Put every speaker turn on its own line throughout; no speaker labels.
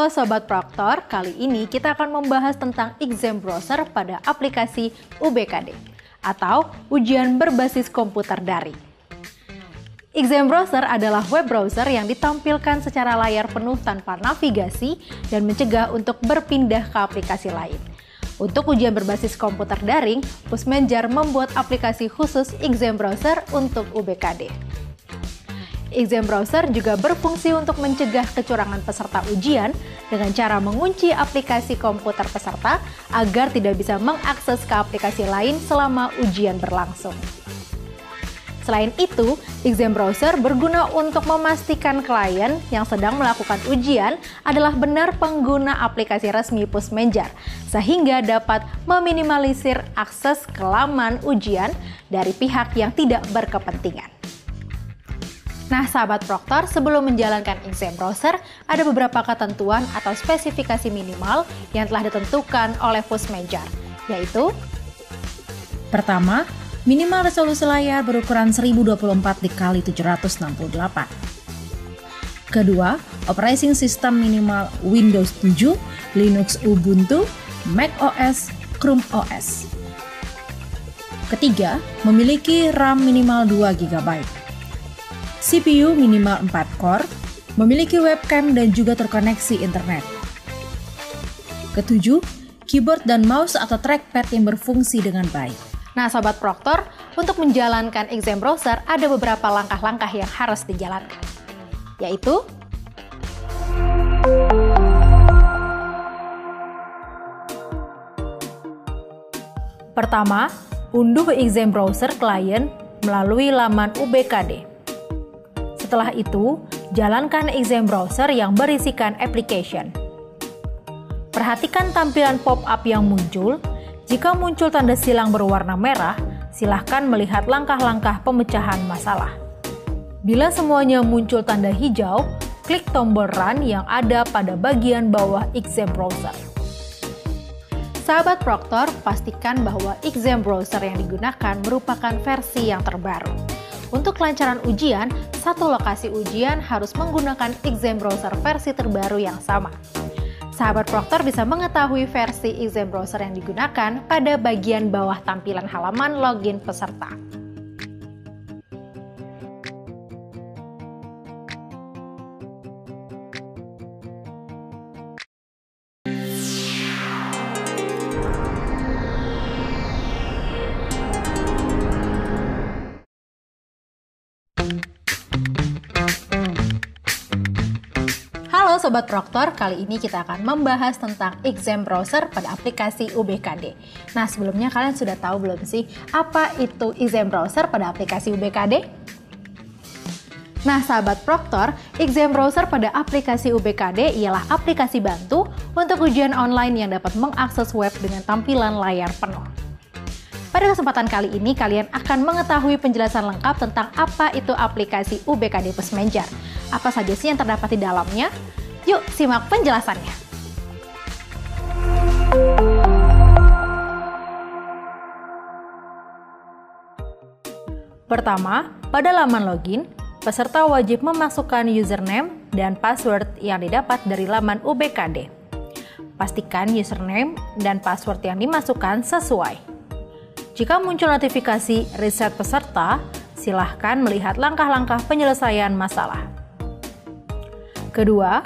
Halo Sobat Proktor, kali ini kita akan membahas tentang exam browser pada aplikasi UBKD atau ujian berbasis komputer daring. Exam browser adalah web browser yang ditampilkan secara layar penuh tanpa navigasi dan mencegah untuk berpindah ke aplikasi lain. Untuk ujian berbasis komputer daring, Pusmenjar membuat aplikasi khusus exam browser untuk UBKD. Exam browser juga berfungsi untuk mencegah kecurangan peserta ujian dengan cara mengunci aplikasi komputer peserta agar tidak bisa mengakses ke aplikasi lain selama ujian berlangsung. Selain itu, exam browser berguna untuk memastikan klien yang sedang melakukan ujian adalah benar pengguna aplikasi resmi Pusmenjar, sehingga dapat meminimalisir akses ke laman ujian dari pihak yang tidak berkepentingan. Nah, sahabat Proktor, sebelum menjalankan exam browser, ada beberapa ketentuan atau spesifikasi minimal yang telah ditentukan oleh Pusmenjar, yaitu:
pertama, minimal resolusi layar berukuran 1024 x 768. Kedua, operating system minimal Windows 7, Linux Ubuntu, Mac OS, Chrome OS. Ketiga, memiliki RAM minimal 2 GB. CPU minimal 4 core, memiliki webcam dan juga terkoneksi internet. Ketujuh, keyboard dan mouse atau trackpad yang berfungsi dengan baik.
Nah, Sobat Proktor, untuk menjalankan exam browser ada beberapa langkah-langkah yang harus dijalankan, yaitu: pertama, unduh exam browser klien melalui laman UBKD. Setelah itu, jalankan exam browser yang berisikan application. Perhatikan tampilan pop-up yang muncul. Jika muncul tanda silang berwarna merah, silahkan melihat langkah-langkah pemecahan masalah. Bila semuanya muncul tanda hijau, klik tombol Run yang ada pada bagian bawah exam browser. Sahabat Proktor, pastikan bahwa exam browser yang digunakan merupakan versi yang terbaru. Untuk kelancaran ujian, satu lokasi ujian harus menggunakan exam browser versi terbaru yang sama. Sahabat Proktor bisa mengetahui versi exam browser yang digunakan pada bagian bawah tampilan halaman login peserta. Halo Sobat Proktor, kali ini kita akan membahas tentang exam browser pada aplikasi UBKD. Nah, sebelumnya kalian sudah tahu belum sih apa itu exam browser pada aplikasi UBKD? Nah, Sahabat Proktor, exam browser pada aplikasi UBKD ialah aplikasi bantu untuk ujian online yang dapat mengakses web dengan tampilan layar penuh. Pada kesempatan kali ini, kalian akan mengetahui penjelasan lengkap tentang apa itu aplikasi UBKD Pusmenjar. Apa saja sih yang terdapat di dalamnya? Yuk, simak penjelasannya. Pertama, pada laman login, peserta wajib memasukkan username dan password yang didapat dari laman UBKD. Pastikan username dan password yang dimasukkan sesuai. Jika muncul notifikasi reset peserta, silahkan melihat langkah-langkah penyelesaian masalah. Kedua,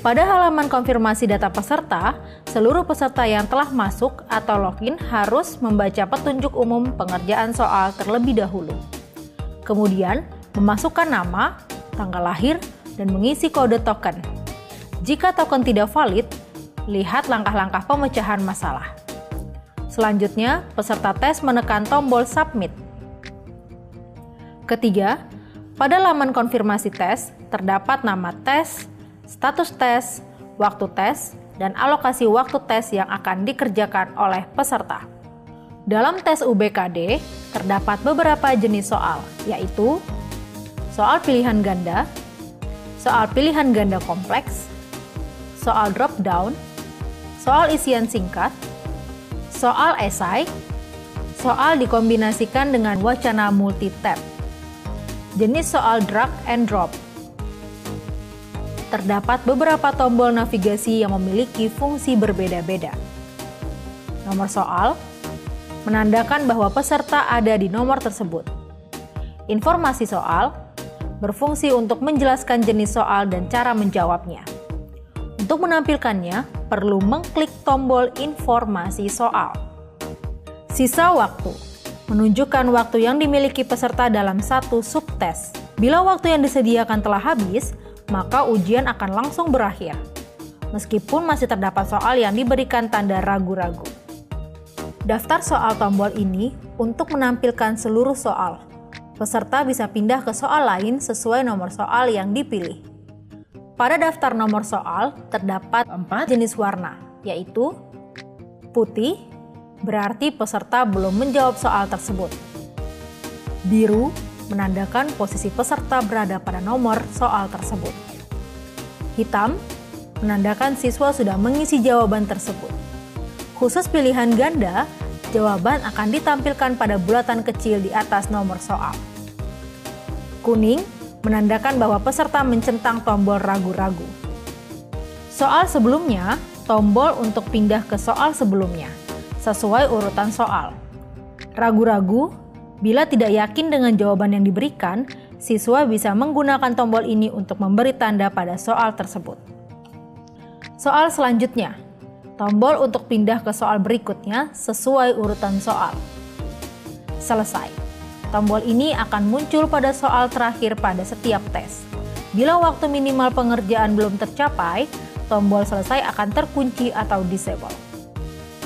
pada halaman konfirmasi data peserta, seluruh peserta yang telah masuk atau login harus membaca petunjuk umum pengerjaan soal terlebih dahulu. Kemudian, memasukkan nama, tanggal lahir, dan mengisi kode token. Jika token tidak valid, lihat langkah-langkah pemecahan masalah. Selanjutnya, peserta tes menekan tombol submit. Ketiga, pada laman konfirmasi tes, terdapat nama tes, status tes, waktu tes, dan alokasi waktu tes yang akan dikerjakan oleh peserta. Dalam tes UBKD, terdapat beberapa jenis soal, yaitu soal pilihan ganda, soal pilihan ganda kompleks, soal drop down, soal isian singkat, soal esai, soal dikombinasikan dengan wacana multi-tab, jenis soal drag and drop. terdapat beberapa tombol navigasi yang memiliki fungsi berbeda-beda. Nomor soal menandakan bahwa peserta ada di nomor tersebut. Informasi soal berfungsi untuk menjelaskan jenis soal dan cara menjawabnya. Untuk menampilkannya, perlu mengklik tombol informasi soal. Sisa waktu menunjukkan waktu yang dimiliki peserta dalam satu subtes. Bila waktu yang disediakan telah habis, maka ujian akan langsung berakhir. Meskipun masih terdapat soal yang diberikan tanda ragu-ragu. Daftar soal tombol ini untuk menampilkan seluruh soal. Peserta bisa pindah ke soal lain sesuai nomor soal yang dipilih. Pada daftar nomor soal terdapat 4 jenis warna, yaitu putih, berarti peserta belum menjawab soal tersebut. Biru, menandakan posisi peserta berada pada nomor soal tersebut. Hitam, menandakan siswa sudah mengisi jawaban tersebut. Khusus pilihan ganda, jawaban akan ditampilkan pada bulatan kecil di atas nomor soal. Kuning, menandakan bahwa peserta mencentang tombol ragu-ragu. Soal sebelumnya, tombol untuk pindah ke soal sebelumnya, sesuai urutan soal. Ragu-ragu, bila tidak yakin dengan jawaban yang diberikan, siswa bisa menggunakan tombol ini untuk memberi tanda pada soal tersebut. Soal selanjutnya, tombol untuk pindah ke soal berikutnya sesuai urutan soal. Selesai. Tombol ini akan muncul pada soal terakhir pada setiap tes. Bila waktu minimal pengerjaan belum tercapai, tombol selesai akan terkunci atau disable.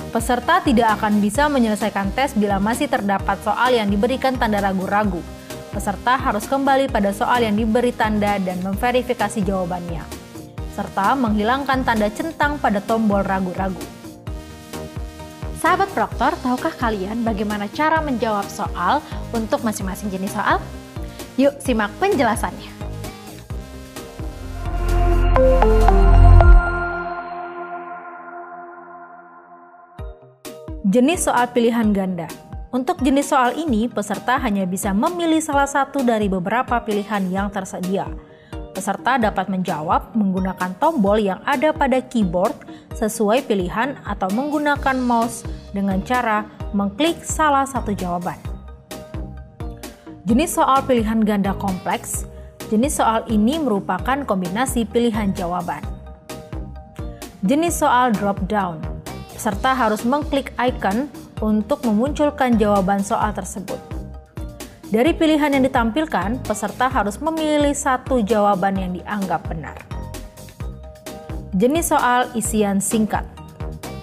Peserta tidak akan bisa menyelesaikan tes bila masih terdapat soal yang diberikan tanda ragu-ragu. Peserta harus kembali pada soal yang diberi tanda dan memverifikasi jawabannya, serta menghilangkan tanda centang pada tombol ragu-ragu. Sahabat Proktor, tahukah kalian bagaimana cara menjawab soal untuk masing-masing jenis soal? Yuk simak penjelasannya. Jenis soal pilihan ganda. Untuk jenis soal ini, peserta hanya bisa memilih salah satu dari beberapa pilihan yang tersedia. Peserta dapat menjawab menggunakan tombol yang ada pada keyboard sesuai pilihan atau menggunakan mouse dengan cara mengklik salah satu jawaban. Jenis soal pilihan ganda kompleks. Jenis soal ini merupakan kombinasi pilihan jawaban. Jenis soal drop down. Peserta harus mengklik icon untuk memunculkan jawaban soal tersebut. Dari pilihan yang ditampilkan, peserta harus memilih satu jawaban yang dianggap benar. Jenis soal isian singkat.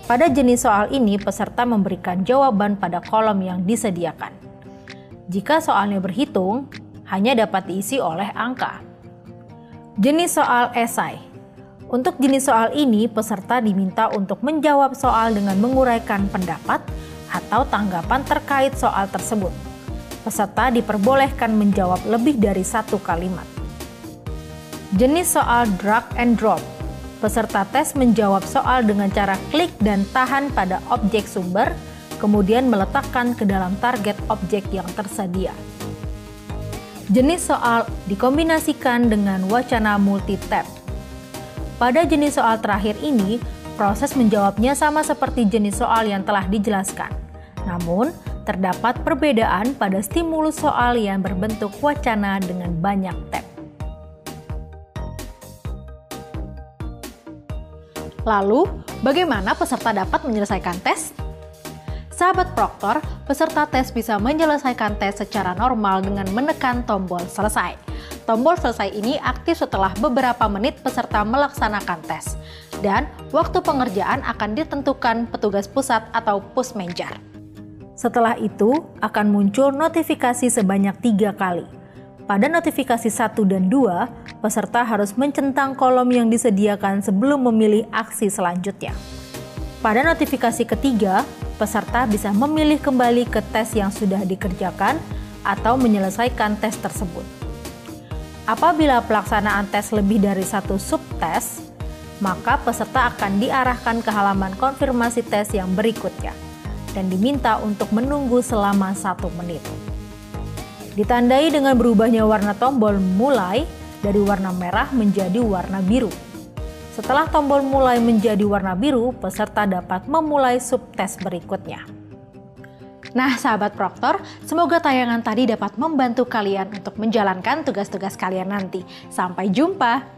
Pada jenis soal ini, peserta memberikan jawaban pada kolom yang disediakan. Jika soalnya berhitung, hanya dapat diisi oleh angka. Jenis soal esai. Untuk jenis soal ini, peserta diminta untuk menjawab soal dengan menguraikan pendapat atau tanggapan terkait soal tersebut. Peserta diperbolehkan menjawab lebih dari satu kalimat. Jenis soal drag and drop. Peserta tes menjawab soal dengan cara klik dan tahan pada objek sumber, kemudian meletakkan ke dalam target objek yang tersedia. Jenis soal dikombinasikan dengan wacana multi-tab. Pada jenis soal terakhir ini, proses menjawabnya sama seperti jenis soal yang telah dijelaskan. Namun, terdapat perbedaan pada stimulus soal yang berbentuk wacana dengan banyak tab. Lalu, bagaimana peserta dapat menyelesaikan tes? Sahabat Proktor, peserta tes bisa menyelesaikan tes secara normal dengan menekan tombol selesai. Tombol selesai ini aktif setelah beberapa menit peserta melaksanakan tes, dan waktu pengerjaan akan ditentukan petugas pusat atau pusmenjar. Setelah itu, akan muncul notifikasi sebanyak 3 kali. Pada notifikasi 1 dan 2, peserta harus mencentang kolom yang disediakan sebelum memilih aksi selanjutnya. Pada notifikasi ketiga, peserta bisa memilih kembali ke tes yang sudah dikerjakan atau menyelesaikan tes tersebut. Apabila pelaksanaan tes lebih dari satu subtes, maka peserta akan diarahkan ke halaman konfirmasi tes yang berikutnya dan diminta untuk menunggu selama 1 menit. Ditandai dengan berubahnya warna tombol mulai dari warna merah menjadi warna biru. Setelah tombol mulai menjadi warna biru, peserta dapat memulai subtes berikutnya. Nah, sahabat Proktor, semoga tayangan tadi dapat membantu kalian untuk menjalankan tugas-tugas kalian nanti. Sampai jumpa!